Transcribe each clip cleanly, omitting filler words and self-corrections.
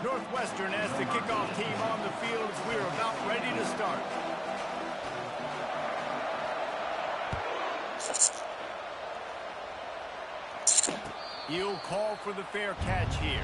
Northwestern has the kickoff team on the field as we're about ready to start. He'll call for the fair catch here.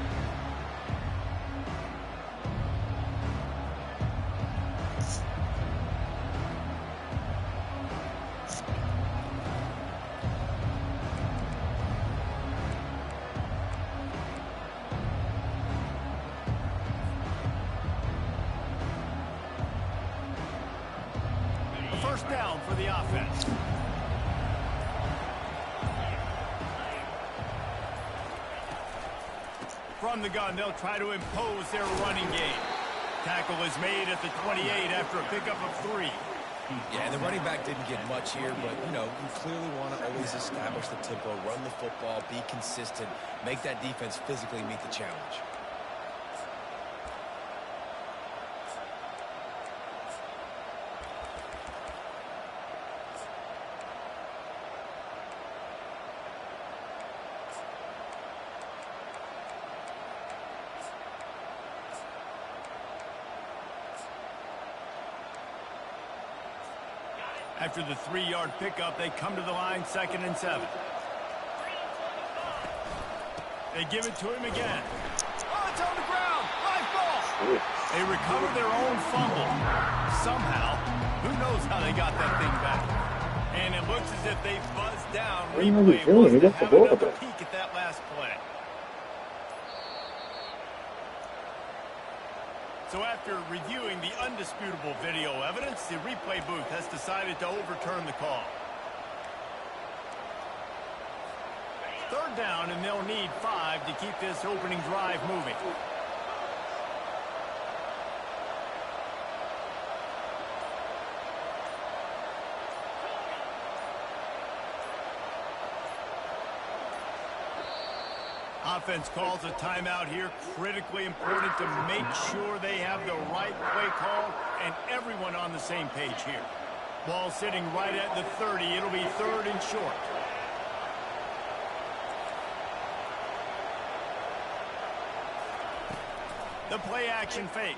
First down for the offense. From the gun, they'll try to impose their running game. Tackle is made at the 28 after a pickup of 3. Yeah, the running back didn't get much here, but, you know, you clearly want to always establish the tempo, run the football, be consistent, make that defense physically meet the challenge. After the 3-yard pickup, they come to the line, 2nd and 7. They give it to him again. Oh, it's on the ground. Live ball. They recover their own fumble. Somehow, who knows how they got that thing back. And it looks as if they buzzed down. Replay wants to have another peek at that last play. So after reviewing the undisputable video evidence, the replay booth has decided to overturn the call. 3rd down, and they'll need 5 to keep this opening drive moving. Offense calls a timeout here. Critically important to make sure they have the right play call and everyone on the same page here. Ball sitting right at the 30. It'll be 3rd and short. The play action fake.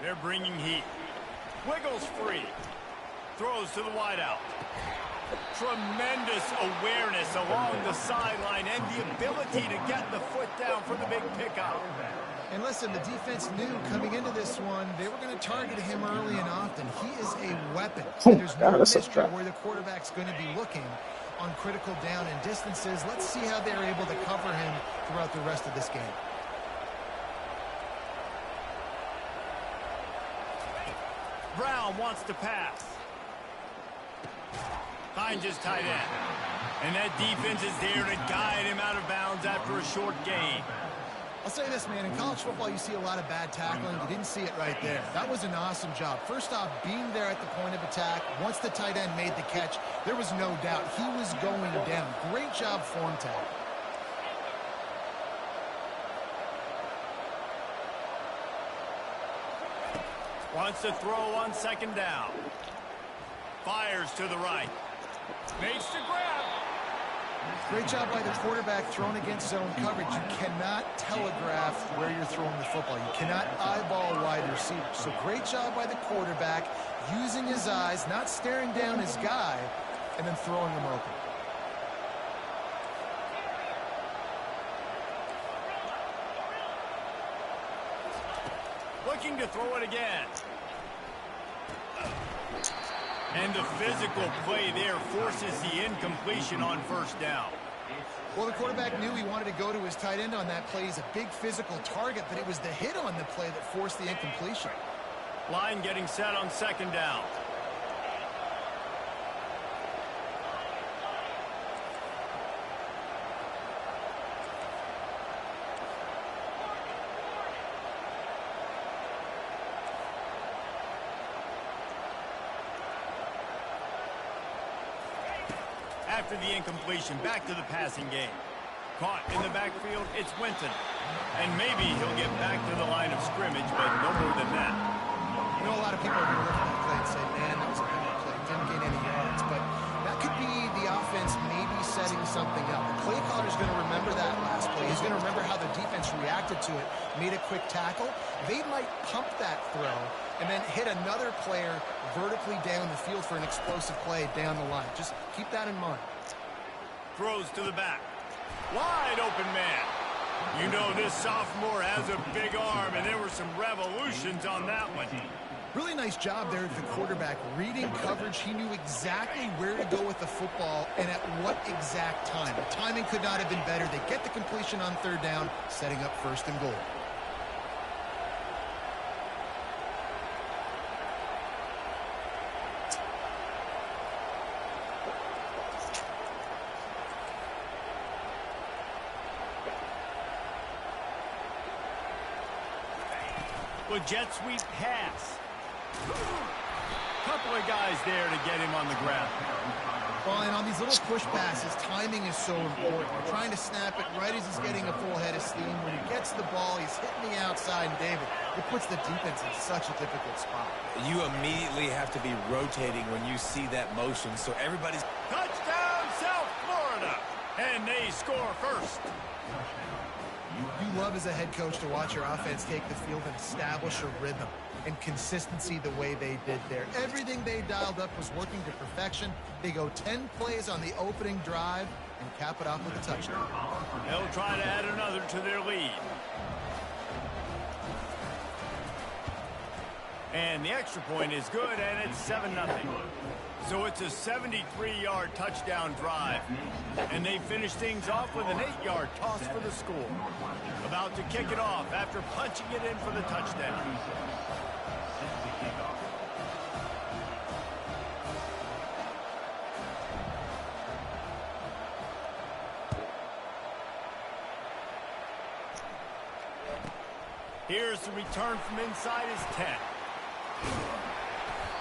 They're bringing heat. Wiggles free. Throws to the wideout. Tremendous awareness along the sideline and the ability to get the foot down for the big pickup. And listen, the defense knew coming into this one, they were going to target him early and often. He is a weapon. And there's no mystery where the quarterback's going to be looking on critical down and distances. Let's see how they're able to cover him throughout the rest of this game. Brown wants to pass. Finds his tight end. And that defense is there to guide him out of bounds after a short gain. I'll say this, man. In college football, you see a lot of bad tackling. You didn't see it right there. That was an awesome job. First off, being there at the point of attack. Once the tight end made the catch, there was no doubt he was going down. Great job form tackle. Wants to throw on 2nd down. Fires to the right. Makes the grab. Great job by the quarterback thrown against zone coverage. You cannot telegraph where you're throwing the football. You cannot eyeball wide receivers. So great job by the quarterback using his eyes, not staring down his guy, and then throwing him open. Looking to throw it again. And the physical play there forces the incompletion on 1st down. Well, the quarterback knew he wanted to go to his tight end on that play. He's a big physical target, but it was the hit on the play that forced the incompletion. Line getting set on 2nd down. After the incompletion, back to the passing game. Caught in the backfield, it's Winton. And maybe he'll get back to the line of scrimmage, but no more than that. You know, a lot of people are going to look at that play and say, man, that was a bad play. Didn't gain any yards. But that could be the offense may be setting something up. The play caller's going to remember that last play. He's going to remember how the defense reacted to it, made a quick tackle. They might pump that throw and then hit another player vertically down the field for an explosive play down the line. Just keep that in mind. Throws to the back. Wide open man. You know this sophomore has a big arm, and there were some revolutions on that one. Really nice job there at the quarterback. Reading coverage, he knew exactly where to go with the football and at what exact time. The timing could not have been better. They get the completion on third down, setting up first and goal. With jet sweep pass. Couple of guys there to get him on the ground. Well, and on these little push passes, timing is so important. You're trying to snap it right as he's getting a full head of steam. When he gets the ball, he's hitting the outside, and David, it puts the defense in such a difficult spot. You immediately have to be rotating when you see that motion, so everybody's... Touchdown, South Florida! And they score first. You love as a head coach to watch your offense take the field and establish a rhythm and consistency the way they did there. Everything they dialed up was working to perfection. They go 10 plays on the opening drive and cap it off with a touchdown. They'll try to add another to their lead. And the extra point is good, and it's 7-0. So it's a 73-yard touchdown drive. And they finish things off with an 8-yard toss for the score. About to kick it off after punching it in for the touchdown. Here's the return from inside his 10.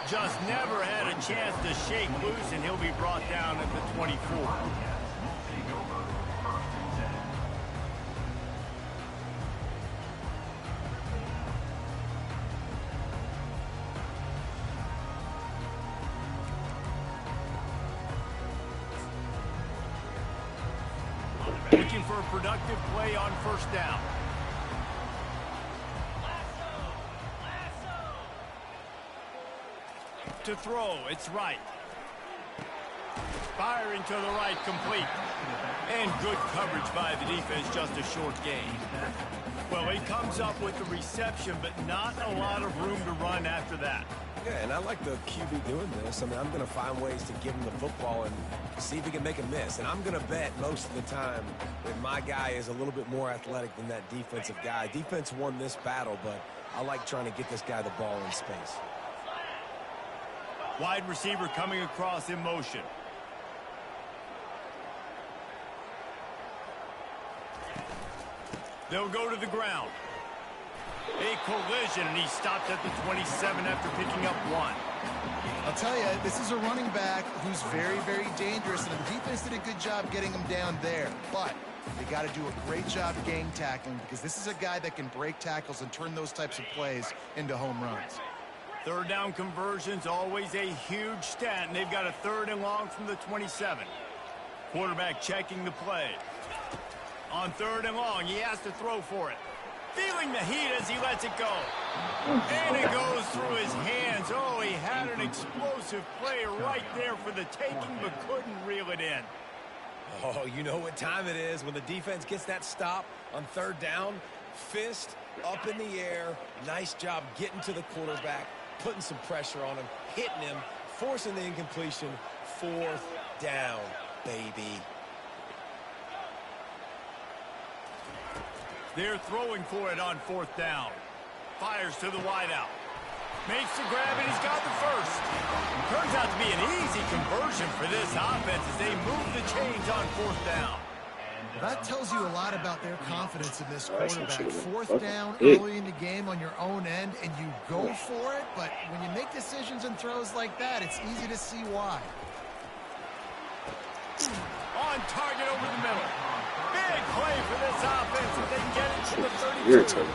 Just never had a chance to shake loose, and he'll be brought down at the 24. Looking for a productive play on first down. To throw, it's right. Firing to the right, complete. And good coverage by the defense, just a short gain. Well, he comes up with the reception, but not a lot of room to run after that. Yeah, and I like the QB doing this. I mean, I'm going to find ways to give him the football and see if he can make a miss. And I'm going to bet most of the time that my guy is a little bit more athletic than that defensive guy. Defense won this battle, but I like trying to get this guy the ball in space. Wide receiver coming across in motion. They'll go to the ground. A collision, and he stopped at the 27 after picking up 1. I'll tell you, this is a running back who's very, very dangerous, and the defense did a good job getting him down there. But they got to do a great job gang tackling, because this is a guy that can break tackles and turn those types of plays into home runs. Third down conversion's always a huge stat, and they've got a 3rd and long from the 27. Quarterback checking the play. On 3rd and long, he has to throw for it. Feeling the heat as he lets it go. And it goes through his hands. Oh, he had an explosive play right there for the taking, but couldn't reel it in. Oh, you know what time it is when the defense gets that stop on 3rd down. Fist up in the air. Nice job getting to the quarterback, putting some pressure on him, hitting him, forcing the incompletion. 4th down, baby. They're throwing for it on 4th down. Fires to the wideout. Makes the grab, and he's got the first. Turns out to be an easy conversion for this offense as they move the chains on 4th down. That tells you a lot about their confidence in this quarterback. 4th down early in the game on your own end, and you go for it, but when you make decisions and throws like that, it's easy to see why. On target over the middle. Big play for this offense if they can get it to the 32.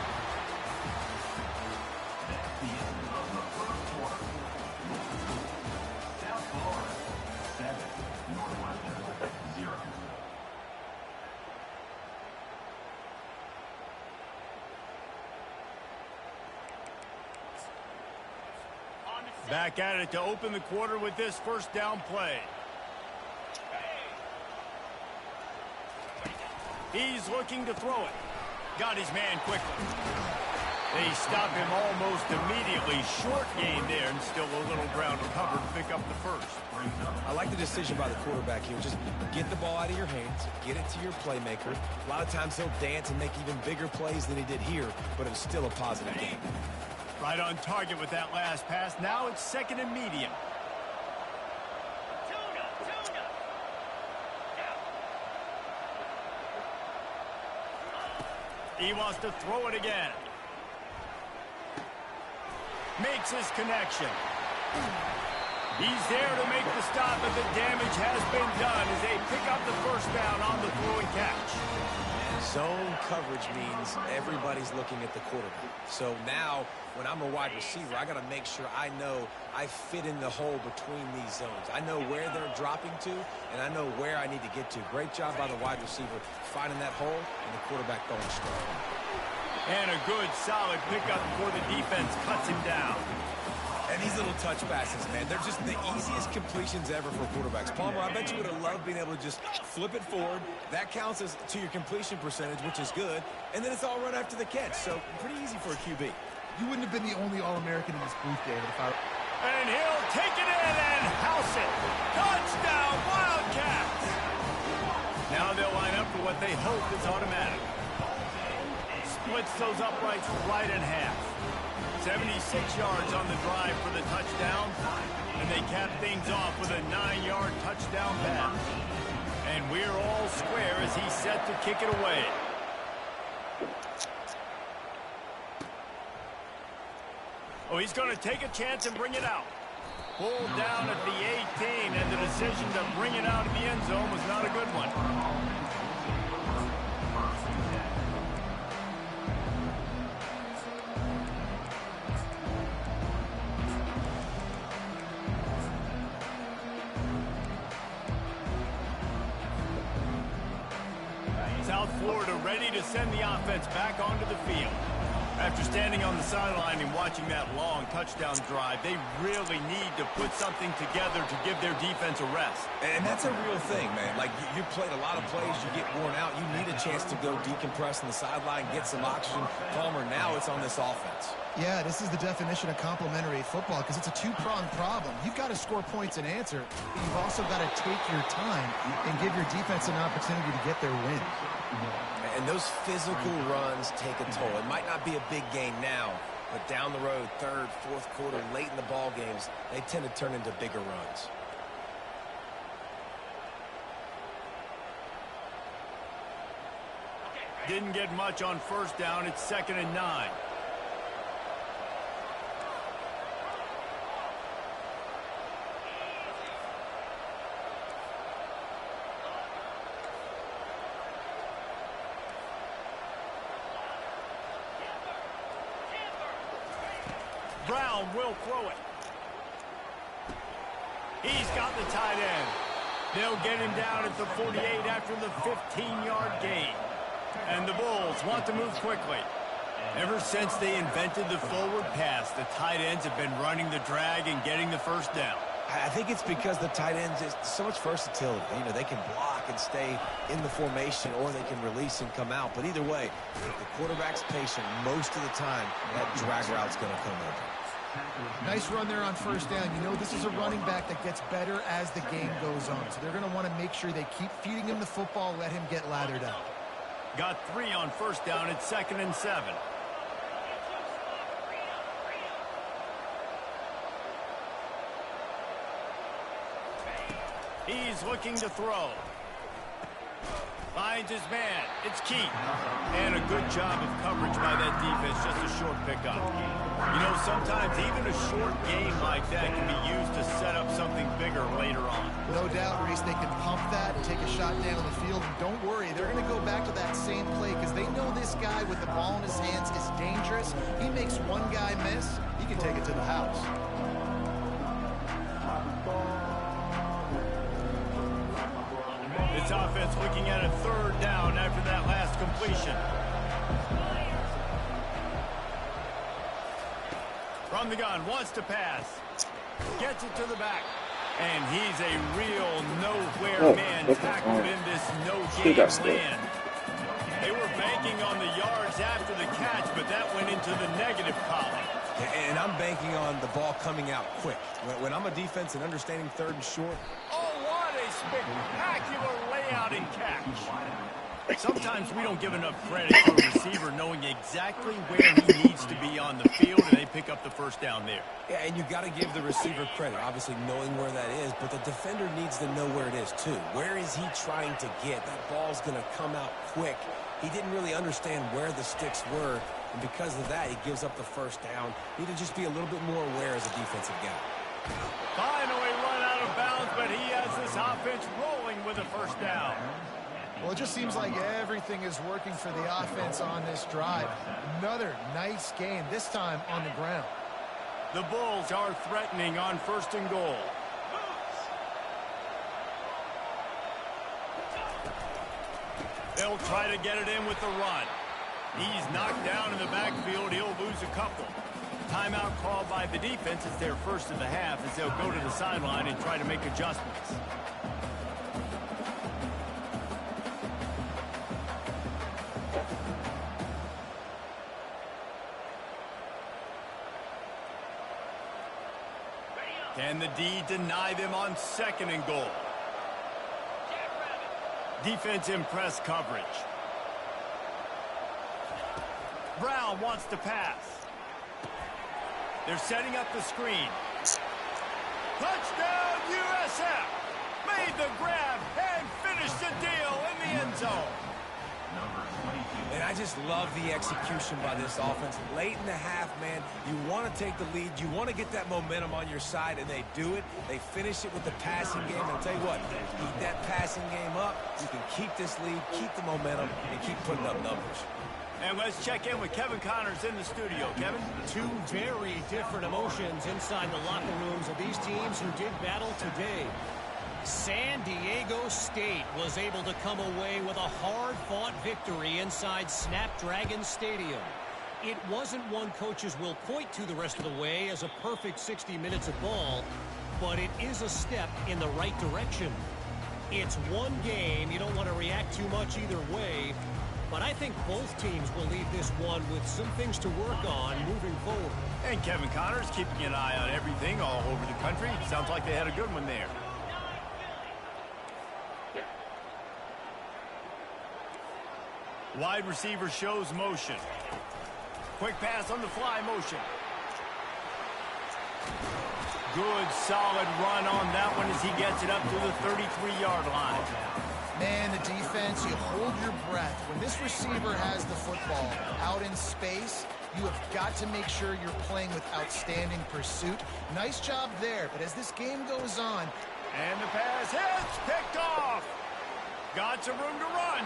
Back at it to open the quarter with this first down play. He's looking to throw it. Got his man quickly. They stop him almost immediately. Short gain there, and still a little ground covered to pick up the first. I like the decision by the quarterback here. Just get the ball out of your hands, get it to your playmaker. A lot of times he'll dance and make even bigger plays than he did here, but it's still a positive game. Right on target with that last pass. Now it's second and medium. He wants to throw it again. Makes his connection. He's there to make the stop, but the damage has been done as they pick up the first down on the throw and catch. Zone coverage means everybody's looking at the quarterback. So now, when I'm a wide receiver, I got to make sure I know I fit in the hole between these zones. I know where they're dropping to, and I know where I need to get to. Great job by the wide receiver finding that hole, and the quarterback going strong. And a good, solid pickup before the defense cuts him down. And these little touch passes, man, they're just the easiest completions ever for quarterbacks. Palmer, I bet you would have loved being able to just flip it forward. That counts as to your completion percentage, which is good. And then it's all run after the catch. So pretty easy for a QB. You wouldn't have been the only All-American in this booth, David, if I... And he'll take it in and house it. Touchdown, Wildcats! Now they'll line up for what they hope is automatic. Splits those uprights right in half. 76 yards on the drive for the touchdown. And they cap things off with a 9-yard touchdown pass. And we're all square as he's set to kick it away. Oh, he's going to take a chance and bring it out. Pulled down at the 18, and the decision to bring it out of the end zone was not a good one. South Florida ready to send the offense back onto the field. After standing on the sideline and watching that long touchdown drive, they really need to put something together to give their defense a rest. And that's a real thing, man. Like, you played a lot of plays, you get worn out, you need a chance to go decompress on the sideline, get some oxygen. Palmer, now it's on this offense. Yeah, this is the definition of complementary football because it's a two-pronged problem. You've got to score points and answer. But you've also got to take your time and give your defense an opportunity to get their win. And those physical runs take a toll. It might not be a big game now, but down the road, third, fourth quarter, late in the ball games, they tend to turn into bigger runs. Didn't get much on first down. It's 2nd and 9. Brown will throw it. He's got the tight end. They'll get him down at the 48 after the 15-yard gain. And the Bulls want to move quickly. Ever since they invented the forward pass, the tight ends have been running the drag and getting the first down. I think it's because the tight ends is so much versatility. You know, they can block and stay in the formation, or they can release and come out. But either way, if the quarterback's patient most of the time, that drag route's going to come over. Nice run there on first down. You know, this is a running back that gets better as the game goes on. So they're going to want to make sure they keep feeding him the football, let him get lathered up. Got 3 on first down. It's 2nd and 7. He's looking to throw. Finds his man. It's Keith. And a good job of coverage by that defense. Just a short pickup. You know, sometimes even a short game like that can be used to set up something bigger later on. No doubt, Reese, they can pump that and take a shot down the field. And don't worry, they're going to go back to that same play because they know this guy with the ball in his hands is dangerous. He makes one guy miss, he can take it to the house. This offense looking at a 3rd down after that last completion. From the gun, wants to pass. Gets it to the back. And he's a real nowhere man tackled in this no-game land. They were banking on the yards after the catch, but that went into the negative column. And I'm banking on the ball coming out quick. When I'm a defense and understanding 3rd and short. Oh, what a spectacular layout and catch. Sometimes we don't give enough credit to a receiver knowing exactly where he needs to be on the field, and they pick up the first down there. Yeah, and you got to give the receiver credit, obviously knowing where that is, but the defender needs to know where it is too. Where is he trying to get? That ball's going to come out quick. He didn't really understand where the sticks were, and because of that, he gives up the first down. Need to just be a little bit more aware as a defensive guy. Finally run out of bounds, but he has this offense rolling with a first down. Well, it just seems like everything is working for the offense on this drive. Another nice game, this time on the ground. The Bulls are threatening on 1st and goal. They'll try to get it in with the run. He's knocked down in the backfield. He'll lose a couple. Timeout called by the defense. It's their first of the half as they'll go to the sideline and try to make adjustments. Can the D deny them on 2nd and goal? Defense in press coverage. Brown wants to pass. They're setting up the screen. Touchdown, USF! Made the grab and finished the deal in the end zone. And I just love the execution by this offense. Late in the half, man, you want to take the lead. You want to get that momentum on your side, and they do it. They finish it with the passing game. And I'll tell you what, keep that passing game up. You can keep this lead, keep the momentum, and keep putting up numbers. And let's check in with Kevin Connors in the studio. Kevin? Two very different emotions inside the locker rooms of these teams who did battle today. San Diego State was able to come away with a hard-fought victory inside Snapdragon Stadium. It wasn't one coaches will point to the rest of the way as a perfect 60 minutes of ball, but it is a step in the right direction. It's one game. You don't want to react too much either way, but I think both teams will leave this one with some things to work on moving forward. And Kevin Connors keeping an eye on everything all over the country. Sounds like they had a good one there. Wide receiver shows motion. Quick pass on the fly motion. Good solid run on that one as he gets it up to the 33-yard line. Man, the defense, you hold your breath. When this receiver has the football out in space, you have got to make sure you're playing with outstanding pursuit. Nice job there, but as this game goes on... And the pass hits, picked off. Got some room to run.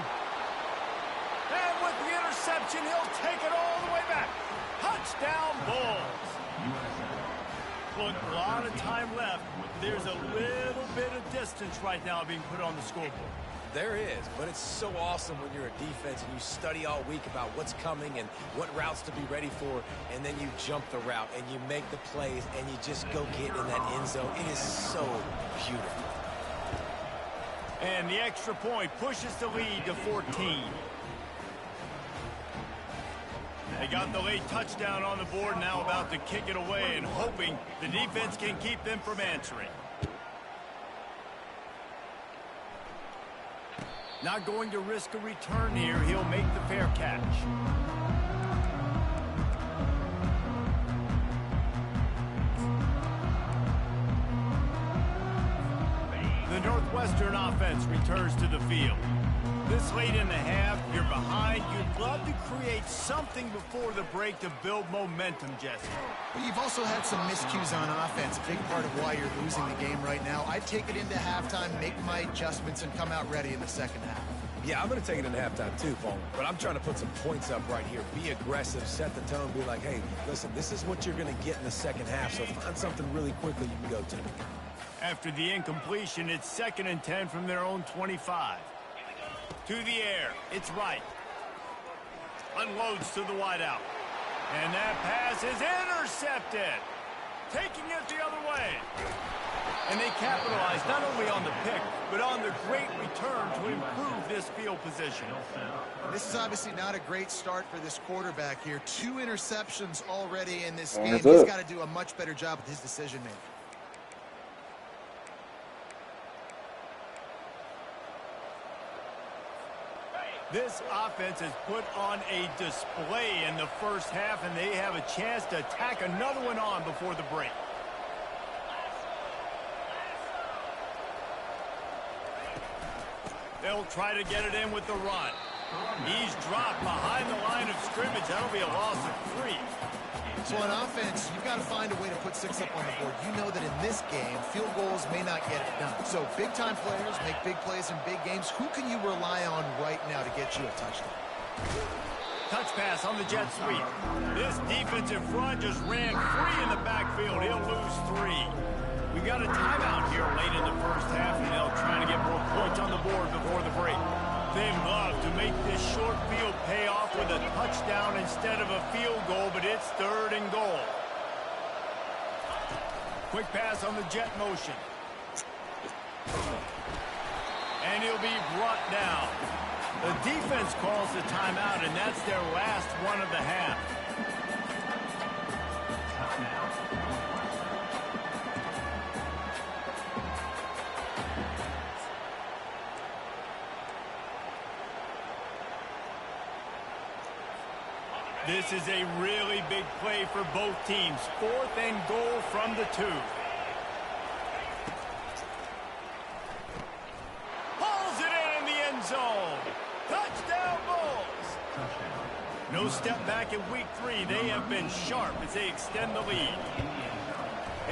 And with the interception, he'll take it all the way back. Touchdown, Bulls. Look, a lot of time left. There's a little bit of distance right now being put on the scoreboard. There is, but it's so awesome when you're a defense and you study all week about what's coming and what routes to be ready for, and then you jump the route and you make the plays and you just go get in that end zone. It is so beautiful. And the extra point pushes the lead to 14. They got the late touchdown on the board, now about to kick it away and hoping the defense can keep them from answering. Not going to risk a return here. He'll make the fair catch. The Northwestern offense returns to the field. This late in the half, you're behind. You'd love to create something before the break to build momentum, Jesse. But you've also had some miscues on offense, a big part of why you're losing the game right now. I'd take it into halftime, make my adjustments, and come out ready in the second half. Yeah, I'm going to take it into halftime too, Paul. But I'm trying to put some points up right here. Be aggressive, set the tone, be like, hey, listen, this is what you're going to get in the second half, so find something really quickly you can go to. After the incompletion, it's 2nd and 10 from their own 25. To the air, it's right. Unloads to the wideout. And that pass is intercepted. taking it the other way. And they capitalized not only on the pick, but on the great return to improve this field position. This is obviously not a great start for this quarterback here. 2 interceptions already in this game. He's got to do a much better job with his decision-making. This offense has put on a display in the first half, and they have a chance to tack another one on before the break. They'll try to get it in with the run. He's dropped behind the line of scrimmage. That'll be a loss of 3. So on offense, you've got to find a way to put 6 up on the board. You know that in this game, field goals may not get it done. So big-time players make big plays in big games. Who can you rely on right now to get you a touchdown? Touch pass on the jet sweep. This defensive front just ran free in the backfield. He'll lose 3. We got a timeout here late in the first half, and they'll try to get more points on the board before the break. They'd love to make this short field pay off with a touchdown instead of a field goal, but it's 3rd and goal. Quick pass on the jet motion. And he'll be brought down. The defense calls the timeout, and that's their last one of the half. This is a really big play for both teams. 4th and goal from the 2. Pulls it in the end zone. Touchdown Bulls. No step back in week 3. They have been sharp as they extend the lead.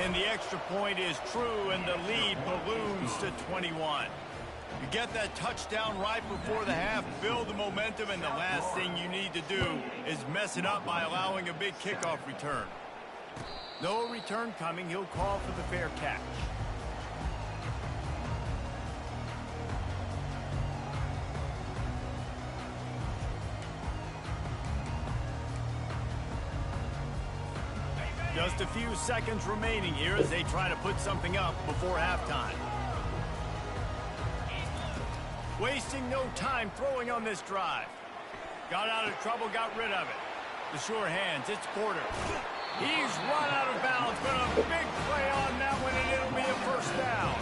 And the extra point is true, and the lead balloons to 21. You get that touchdown right before the half, build the momentum, and the last thing you need to do is mess it up by allowing a big kickoff return. No return coming. He'll call for the fair catch. Just a few seconds remaining here as they try to put something up before halftime. Wasting no time throwing on this drive. Got out of trouble, got rid of it. The sure hands, it's Porter. He's run out of bounds, but a big play on that one, and it'll be a first down.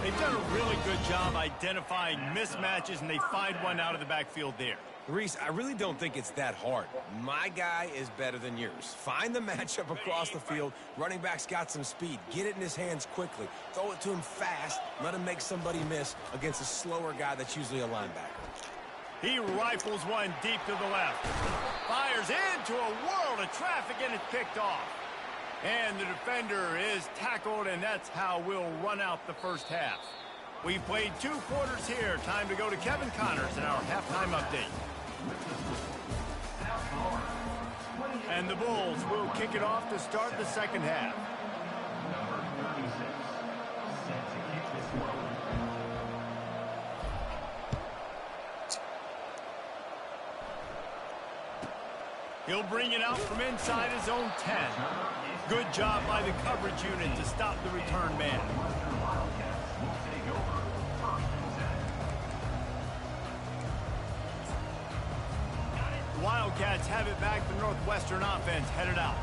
They've done a really good job identifying mismatches, and they find one out of the backfield there. Reese, I really don't think it's that hard. My guy is better than yours. Find the matchup across the field. Running back's got some speed. Get it in his hands quickly. Throw it to him fast. Let him make somebody miss against a slower guy that's usually a linebacker. He rifles one deep to the left. Fires into a world of traffic, and it's picked off. And the defender is tackled, and that's how we'll run out the first half. We've played 2 quarters here. Time to go to Kevin Connors in our halftime update. And the Bulls will kick it off to start the second half. He'll bring it out from inside his own 10. Good job by the coverage unit to stop the return man. Wildcats have it back. The Northwestern offense headed out.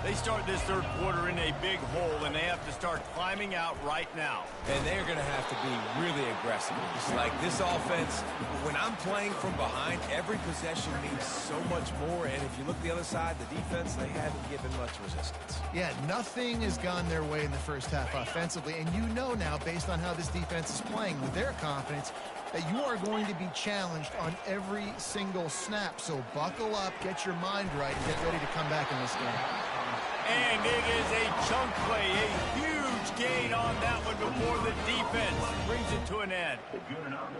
They start this third quarter in a big hole, and they have to start climbing out right now. And they're going to have to be really aggressive. It's like this offense, when I'm playing from behind, every possession means so much more. And if you look the other side, the defense, they haven't given much resistance. Yeah, nothing has gone their way in the first half offensively. And you know now, based on how this defense is playing with their confidence, that you are going to be challenged on every single snap. So buckle up, get your mind right, and get ready to come back in this game. And it is a chunk play, a huge gain on that one before the defense brings it to an end.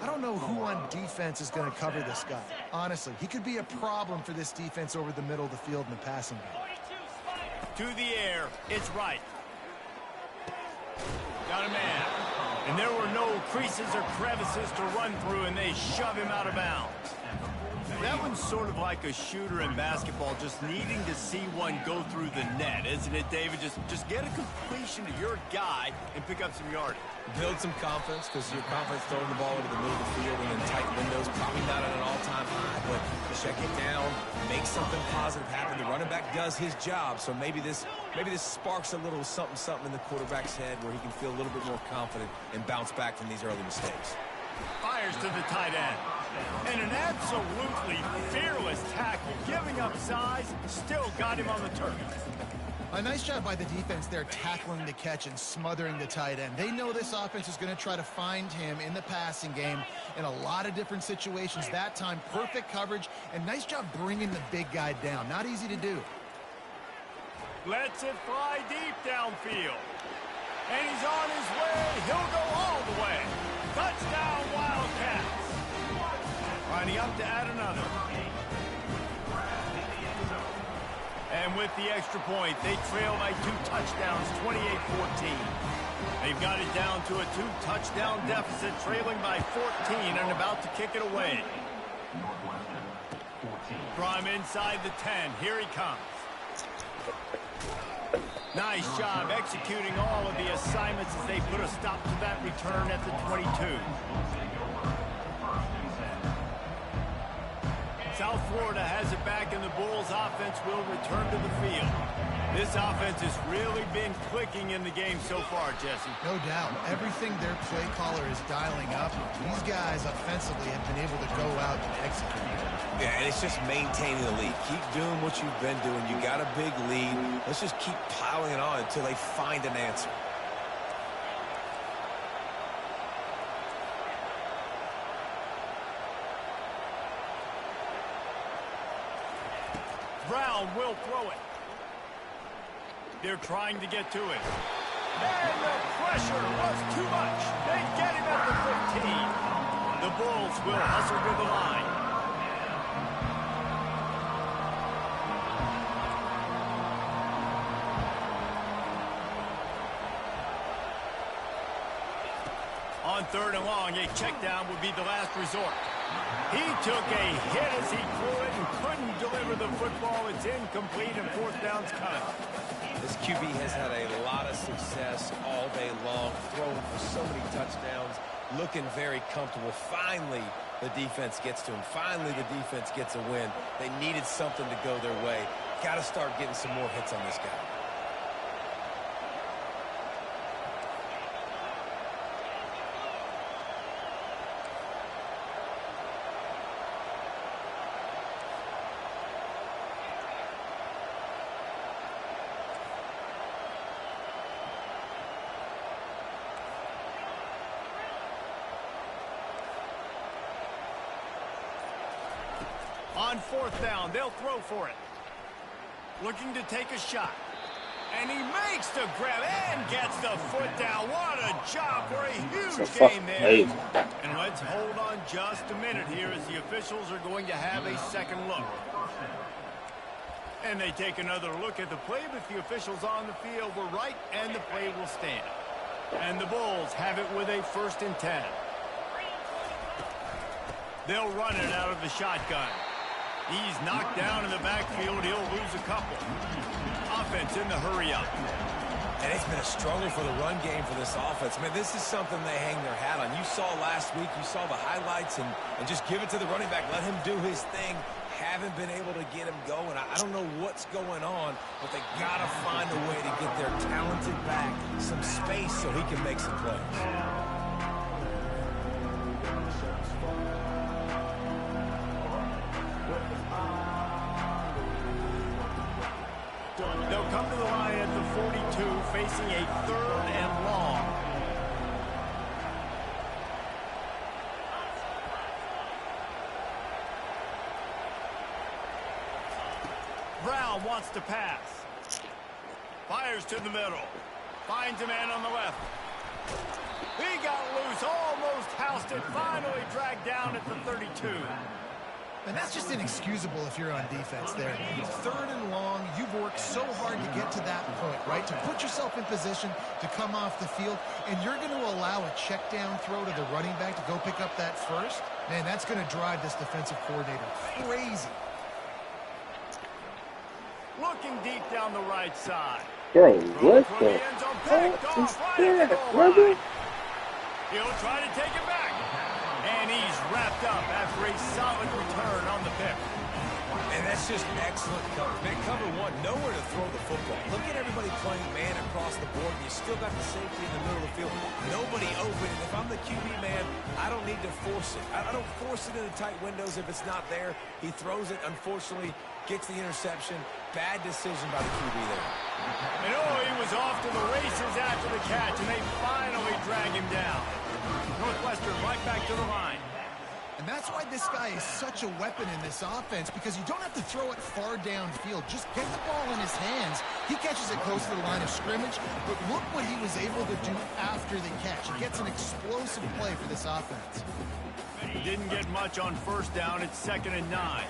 I don't know who on defense is going to cover this guy. Honestly, he could be a problem for this defense over the middle of the field in the passing game. To the air, it's right. Got a man. And there were no creases or crevices to run through, and they shove him out of bounds. That one's sort of like a shooter in basketball, just needing to see one go through the net, isn't it, David? Just get a completion to your guy and pick up some yardage. Build some confidence, because your confidence throwing the ball into the middle of the field and in tight windows, probably not at an all-time high, but check it down, make something positive happen. The running back does his job, so maybe this sparks a little something in the quarterback's head where he can feel a little bit more confident and bounce back from these early mistakes. Fires to the tight end. And an absolutely fearless tackle, giving up size, still got him on the turf. A nice job by the defense there, tackling the catch and smothering the tight end. They know this offense is going to try to find him in the passing game in a lot of different situations. That time, perfect coverage, and nice job bringing the big guy down. Not easy to do. Lets it fly deep downfield. And he's on his way. He'll go all the way. Touchdown, Wildcats. Lining up to add another. And with the extra point, they trail by 2 touchdowns, 28-14. They've got it down to a 2-touchdown deficit, trailing by 14 and about to kick it away. From inside the 10, here he comes. Nice job executing all of the assignments as they put a stop to that return at the 22. South Florida has it back, and the Bulls offense will return to the field. This offense has really been clicking in the game so far, Jesse. No doubt. Everything their play caller is dialing up, these guys offensively have been able to go out and execute. Yeah, and it's just maintaining the lead. Keep doing what you've been doing. You got a big lead. Let's just keep piling it on until they find an answer. Brown will throw it. They're trying to get to it. And the pressure was too much. They get him at the 15. The Bulls will hustle to the line. On 3rd and long, a check down would be the last resort. He took a hit as he threw it and couldn't deliver the football. It's incomplete and 4th down's coming. This QB has had a lot of success all day long, throwing for so many touchdowns, looking very comfortable. Finally, the defense gets to him. Finally, the defense gets a win. They needed something to go their way. Got to start getting some more hits on this guy. On 4th down, they'll throw for it. Looking to take a shot. And he makes the grab and gets the foot down. What a job for a huge game there. And let's hold on just a minute here as the officials are going to have a second look. And they take another look at the play, but the officials on the field were right, and the play will stand. And the Bulls have it with a 1st and 10. They'll run it out of the shotgun. He's knocked down in the backfield. He'll lose a couple. Offense in the hurry-up. And it's been a struggle for the run game for this offense. Man, this is something they hang their hat on. You saw last week, you saw the highlights, and just give it to the running back. Let him do his thing. Haven't been able to get him going. I don't know what's going on, but they got to find a way to get their talented back some space so he can make some plays. They'll come to the line at the 42, facing a 3rd and long. Brown wants to pass. Fires to the middle. Finds a man on the left. He got loose, almost housed it, finally dragged down at the 32. And that's just inexcusable if you're on defense there. 3rd and long, you've worked so hard to get to that point, right? To put yourself in position to come off the field, and you're going to allow a check down throw to the running back to go pick up that first? Man, that's going to drive this defensive coordinator crazy. Looking deep down the right side. Bro, what the fuck is that, brother? He'll try to take it back. And he's wrapped up after a solid return on the pick. And that's just excellent coverage. Man, cover one, nowhere to throw the football. Look at everybody playing man across the board, and you still got the safety in the middle of the field. Nobody open. And if I'm the QB, man, I don't need to force it. I don't force it into tight windows if it's not there. He throws it, unfortunately, gets the interception. Bad decision by the QB there. And he was off to the races after the catch, and they finally drag him down. Northwestern right back to the line. And that's why this guy is such a weapon in this offense, because you don't have to throw it far downfield. Just get the ball in his hands. He catches it close to the line of scrimmage, but look what he was able to do after the catch. He gets an explosive play for this offense. He didn't get much on 1st down. It's 2nd and 9.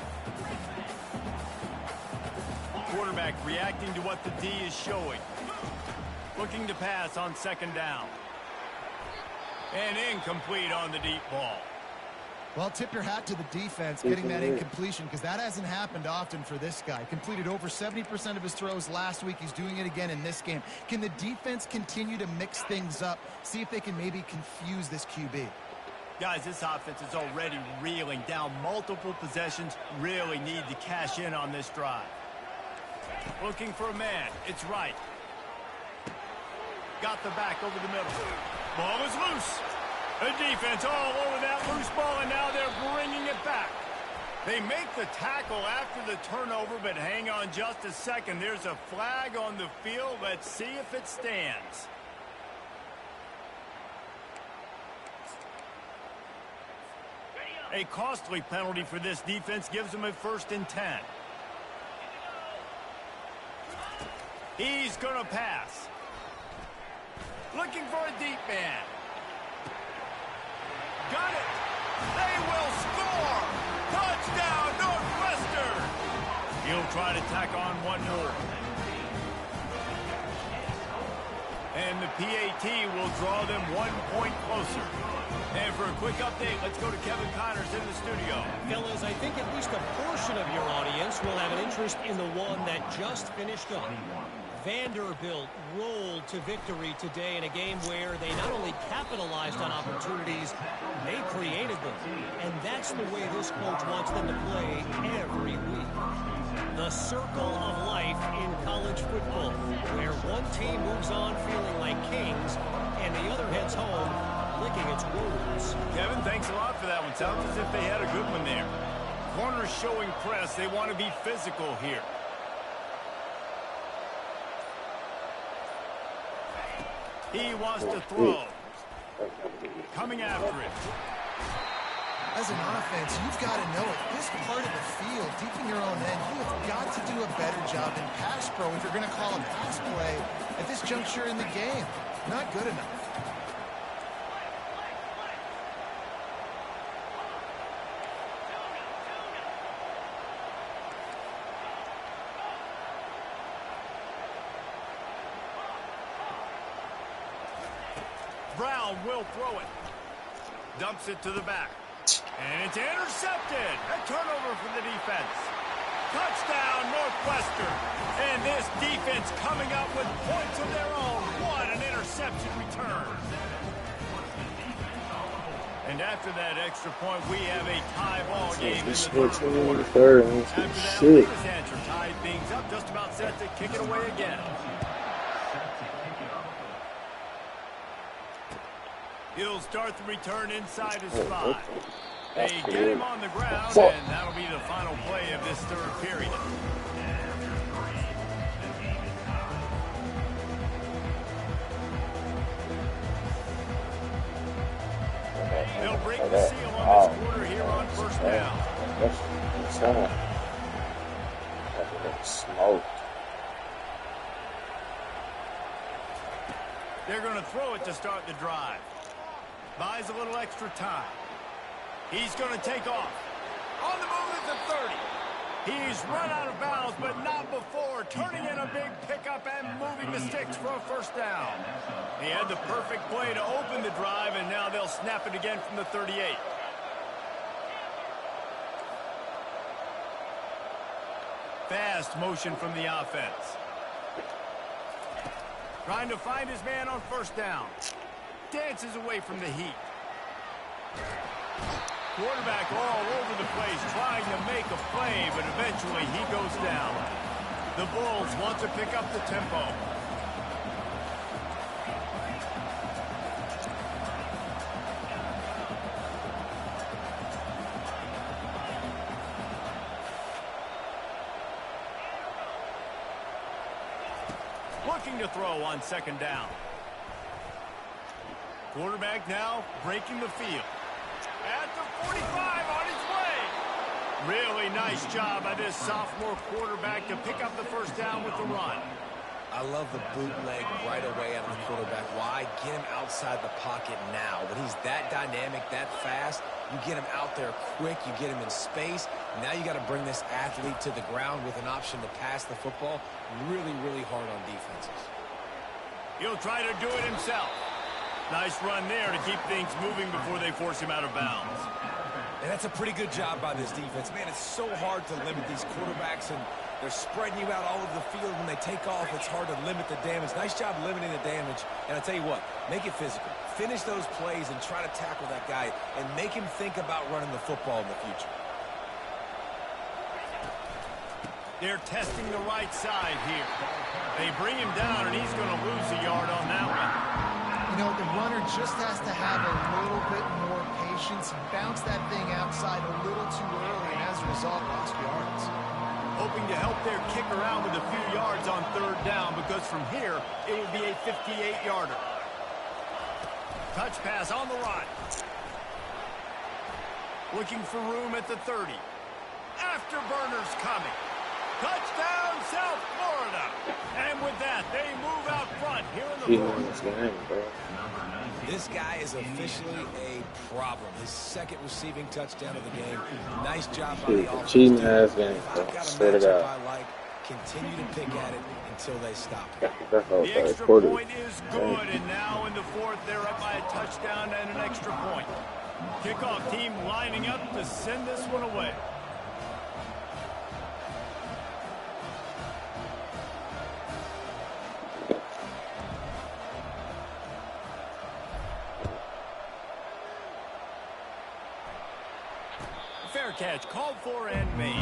Quarterback reacting to what the D is showing. Looking to pass on 2nd down. And incomplete on the deep ball. Well, tip your hat to the defense getting that incompletion, because that hasn't happened often for this guy. Completed over 70% of his throws last week. He's doing it again in this game. Can the defense continue to mix things up? See if they can maybe confuse this QB. Guys, this offense is already reeling down multiple possessions. Really need to cash in on this drive. Looking for a man. It's right. Got the back over the middle. Ball is loose. The defense all over that loose ball, and now they're bringing it back. They make the tackle after the turnover, but hang on just a second. There's a flag on the field. Let's see if it stands. A costly penalty for this defense gives them a 1st and 10. He's going to pass. Looking for a deep man. Got it. They will score. Touchdown, Northwestern. He'll try to tack on one more. And the PAT will draw them 1 point closer. And for a quick update, let's go to Kevin Connors in the studio. Fellas, I think at least a portion of your audience will have an interest in the one that just finished up. Vanderbilt rolled to victory today in a game where they not only capitalized on opportunities, they created them. And that's the way this coach wants them to play every week. The circle of life in college football, where one team moves on feeling like kings and the other heads home licking its wounds. Kevin, thanks a lot for that one. Sounds as if they had a good one there. Corners showing press. They want to be physical here. He wants to throw. Coming after it. As an offense, you've got to know it. This part of the field, deep in your own end, you have got to do a better job in pass pro if you're going to call a pass play at this juncture in the game. Not good enough. Brown will throw it. Dumps it to the back. And it's intercepted. A turnover for the defense. Touchdown, Northwestern. And this defense coming up with points of their own. What an interception return. And after that extra point, we have a tie ball game in the third quarter. After that latest answer, tied things up, just about set to kick it away again. He'll start the return inside his spot. They get him on the ground, and that'll be the final play of this third period. They'll break the seal on this quarter here on 1st down. Smoked. They're going to throw it to start the drive. Buys a little extra time. He's going to take off. On the move is the 30. He's run out of bounds, but not before turning in a big pickup and moving the sticks for a first down. He had the perfect play to open the drive, and now they'll snap it again from the 38. Fast motion from the offense. Trying to find his man on first down. Dances away from the heat. Quarterback all over the place trying to make a play, but eventually he goes down. The Bulls want to pick up the tempo. Looking to throw on second down. Quarterback now breaking the field. At the 45 on his way. Really nice job by this sophomore quarterback to pick up the first down with the run. I love the bootleg right away out of the quarterback. Why? Get him outside the pocket now. When he's that dynamic, that fast, you get him out there quick, you get him in space. Now you got to bring this athlete to the ground with an option to pass the football. Really, really hard on defenses. He'll try to do it himself. Nice run there to keep things moving before they force him out of bounds. And that's a pretty good job by this defense. Man, it's so hard to limit these quarterbacks, and they're spreading you out all over the field. When they take off, it's hard to limit the damage. Nice job limiting the damage. And I tell you what, make it physical. Finish those plays and try to tackle that guy and make him think about running the football in the future. They're testing the right side here. They bring him down, and he's going to lose a yard on that one. You know, the runner just has to have a little bit more patience and bounce that thing outside a little too early, and as a result, lost yards. Hoping to help their kicker out with a few yards on third down, because from here, it will be a 58-yarder. Touch pass on the run. Looking for room at the 30. Afterburners coming. Touchdown, South Florida. And with that, they move out front here in the fourth. This guy is officially a problem. His second receiving touchdown of the game. Nice job by the offense. Cheating ass game. I've got a matchup I like. Continue to pick at it until they stop it. The extra point is good, and now in the fourth, they're up by a touchdown and an extra point. Kickoff team lining up to send this one away. Fair catch called for and made.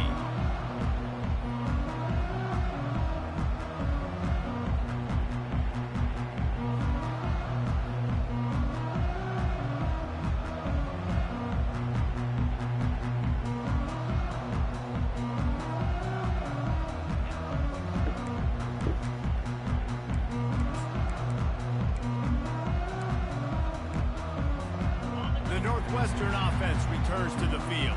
The Northwestern offense returns to the field.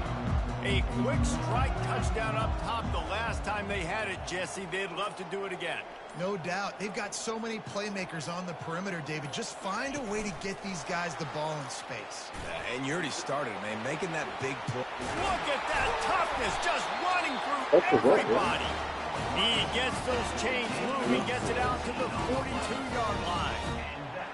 A quick strike touchdown up top the last time they had it, Jesse. They'd love to do it again. No doubt. They've got so many playmakers on the perimeter, David. Just find a way to get these guys the ball in space. And you already started, man, making that big play. Look at that toughness, just running through everybody. He gets those chains moving, gets it out to the 42-yard line.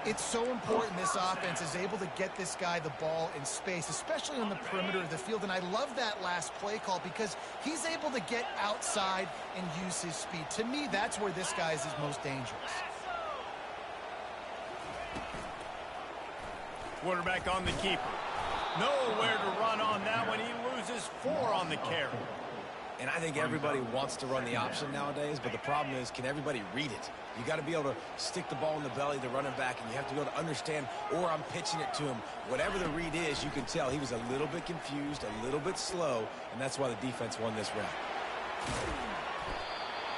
It's so important this offense is able to get this guy the ball in space, especially on the perimeter of the field. And I love that last play call because he's able to get outside and use his speed. To me, that's where this guy is his most dangerous. Quarterback on the keeper. Nowhere to run on that one. He loses 4 on the carry. And I think everybody wants to run the option nowadays, but the problem is, can everybody read it? You got to be able to stick the ball in the belly of the running back, and you have to be able to understand, or I'm pitching it to him. Whatever the read is, you can tell he was a little bit confused, a little bit slow, and that's why the defense won this round.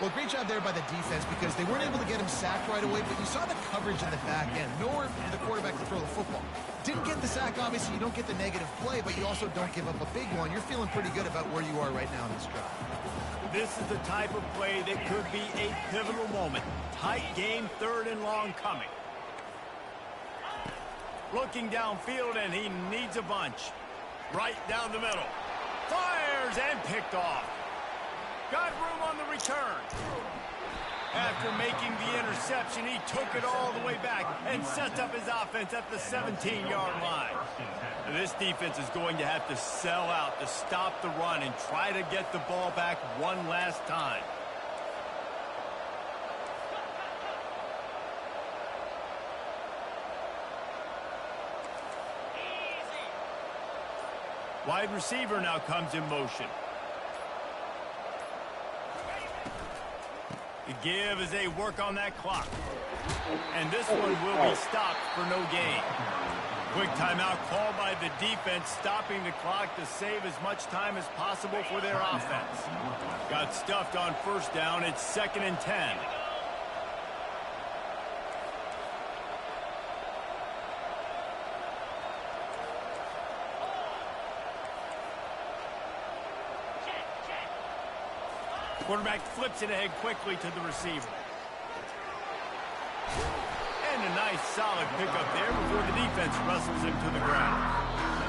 Well, great job there by the defense because they weren't able to get him sacked right away, but you saw the coverage in the back end. Nowhere for the quarterback to throw the football. Didn't get the sack, obviously. You don't get the negative play, but you also don't give up a big one. You're feeling pretty good about where you are right now in this drive. This is the type of play that could be a pivotal moment. Tight game, 3rd and long coming. Looking downfield, and he needs a bunch. Right down the middle. Fires, and picked off. Got room on the return. After making the interception, he took it all the way back and sets up his offense at the 17-yard line. This defense is going to have to sell out to stop the run and try to get the ball back one last time. Wide receiver now comes in motion. The give as they work on that clock. And this one will be stopped for no gain. Quick timeout called by the defense, stopping the clock to save as much time as possible for their offense. Got stuffed on first down. It's 2nd and 10. Quarterback flips it ahead quickly to the receiver. And a nice solid pickup there before the defense wrestles him to the ground.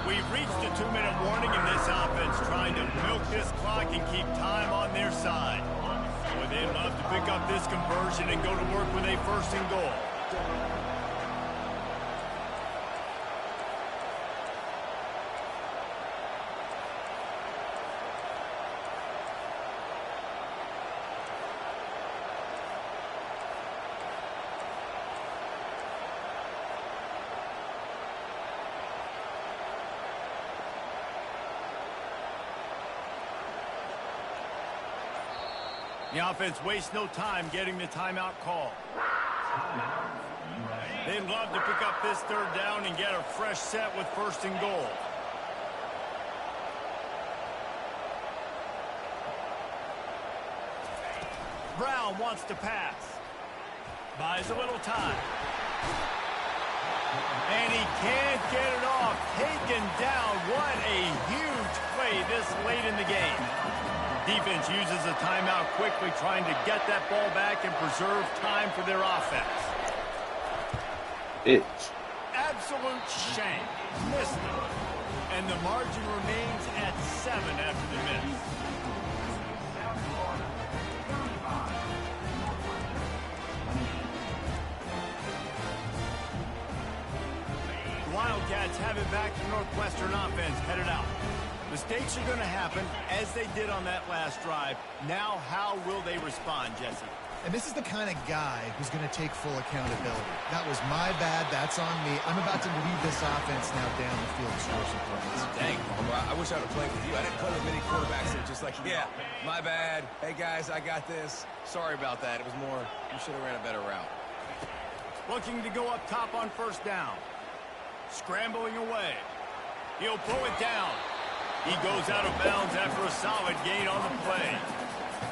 We've reached a 2-minute warning in this offense, trying to milk this clock and keep time on their side. Boy, they'd love to pick up this conversion and go to work with a 1st and goal. The offense wastes no time getting the timeout call. They'd love to pick up this 3rd down and get a fresh set with 1st and goal. Brown wants to pass. Buys a little time. And he can't get it off. Taken down. What a huge play this late in the game. Defense uses a timeout quickly, trying to get that ball back and preserve time for their offense. Absolute shame. Missed it. And the margin remains at 7 after the miss. The Wildcats have it back to Northwestern offense headed out. Mistakes are going to happen, as they did on that last drive. Now, how will they respond, Jesse? And this is the kind of guy who's going to take full accountability. That was my bad. That's on me. I'm about to lead this offense now down the field to score some points. Dang, I wish I would have played with you. I didn't play with many quarterbacks that were just like, yeah, my bad. Hey, guys, I got this. Sorry about that. It was more, you should have ran a better route. Looking to go up top on 1st down. Scrambling away. He'll pull it down. He goes out of bounds after a solid gain on the play.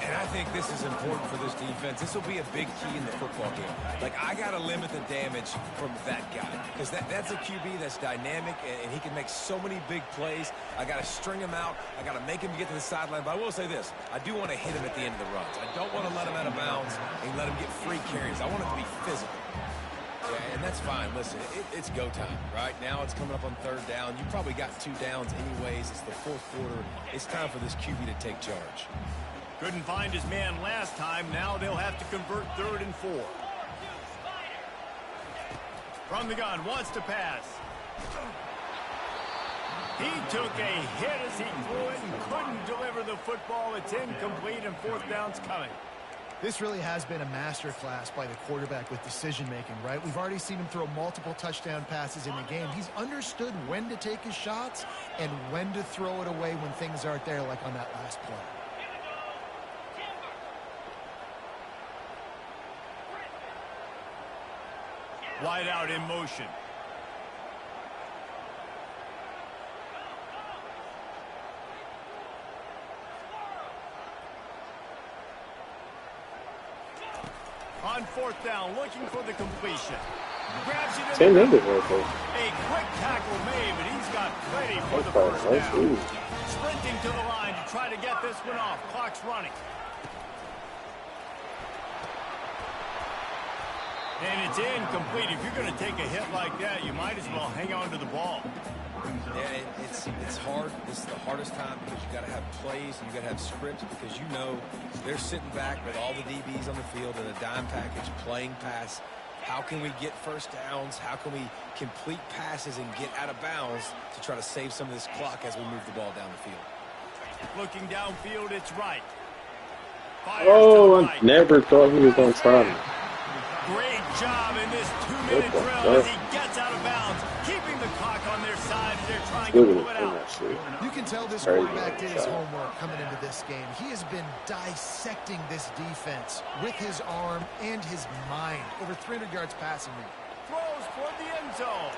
And I think this is important for this defense. This will be a big key in the football game. Like, I got to limit the damage from that guy. Because that's a QB that's dynamic, and he can make so many big plays. I got to string him out. I got to make him get to the sideline. But I will say this. I do want to hit him at the end of the runs. I don't want to let him out of bounds and let him get free carries. I want it to be physical. Yeah, and that's fine. Listen, it's go time, right? Now it's coming up on 3rd down. You probably got 2 downs anyways. It's the 4th quarter. It's time for this QB to take charge. Couldn't find his man last time. Now they'll have to convert 3rd and 4. From the gun, wants to pass. He took a hit as he threw it and couldn't deliver the football. It's incomplete, and 4th down's coming. This really has been a masterclass by the quarterback with decision-making, right? We've already seen him throw multiple touchdown passes in the game. He's understood when to take his shots and when to throw it away when things aren't there, like on that last play. Wide out in motion. On 4th down, looking for the completion. Grabs it in the middle. A quick tackle made, but he's got plenty for the 1st down. Sprinting to the line to try to get this one off. Clock's running. And it's incomplete. If you're going to take a hit like that, you might as well hang on to the ball. Yeah, it's hard. This is the hardest time because you got to have plays and you got to have scripts because you know they're sitting back with all the DBs on the field in a dime package playing pass. How can we get first downs? How can we complete passes and get out of bounds to try to save some of this clock as we move the ball down the field? Looking downfield, it's right. Fires Oh, to the I right. never thought he was going to try me. Great job in this 2-minute drill as he gets out of bounds, keeping the clock on their side as they're trying to pull it out. You can tell this quarterback did his homework coming into this game. He has been dissecting this defense with his arm and his mind. Over 300 yards passing me. Throws toward the end zone.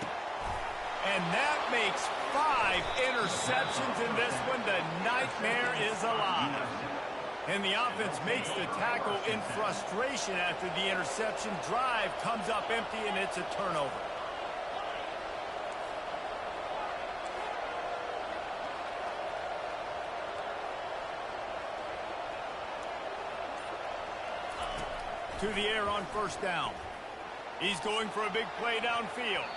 And that makes 5 interceptions in this one. The nightmare is alive. And the offense makes the tackle in frustration after the interception. Drive comes up empty, and it's a turnover. To the air on first down. He's going for a big play downfield.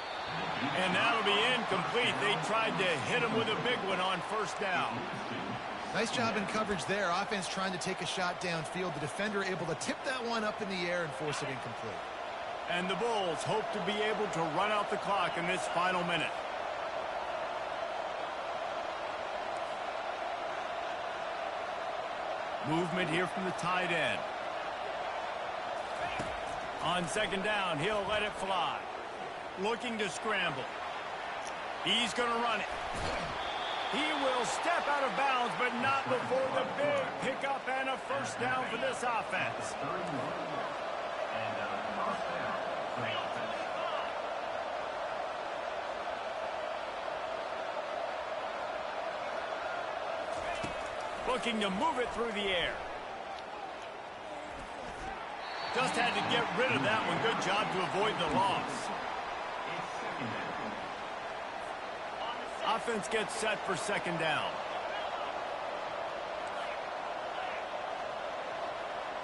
And that'll be incomplete. They tried to hit him with a big one on first down. Nice job in coverage there. Offense trying to take a shot downfield. The defender able to tip that one up in the air and force it incomplete. And the Bulls hope to be able to run out the clock in this final minute. Movement here from the tight end. On second down, he'll let it fly. Looking to scramble. He's going to run it. He will step out of bounds, but not before the big pickup and a first down for this offense. Looking to move it through the air. Just had to get rid of that one. Good job to avoid the loss. Offense gets set for second down.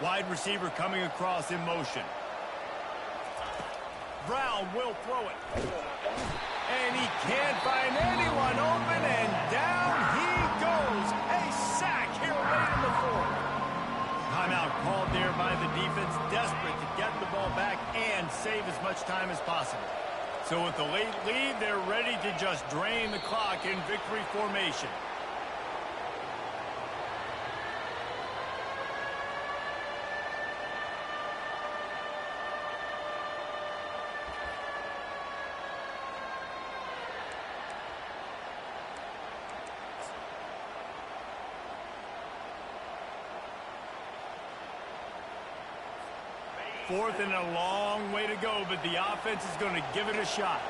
Wide receiver coming across in motion. Brown will throw it. And he can't find anyone open, and down he goes. A sack here late in the fourth. Timeout called there by the defense, desperate to get the ball back and save as much time as possible. So with the late lead, they're ready to just drain the clock in victory formation. Fourth and a long way to go, but the offense is going to give it a shot.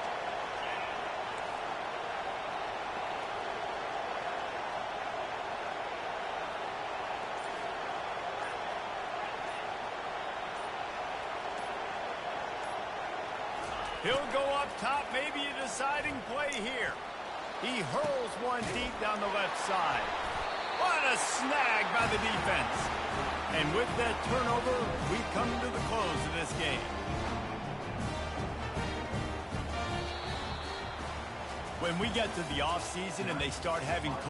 He'll go up top, maybe a deciding play here. He hurls one deep down the left side. What a snag by the defense. And with that turnover, we come to the close of this game. When we get to the offseason and they start having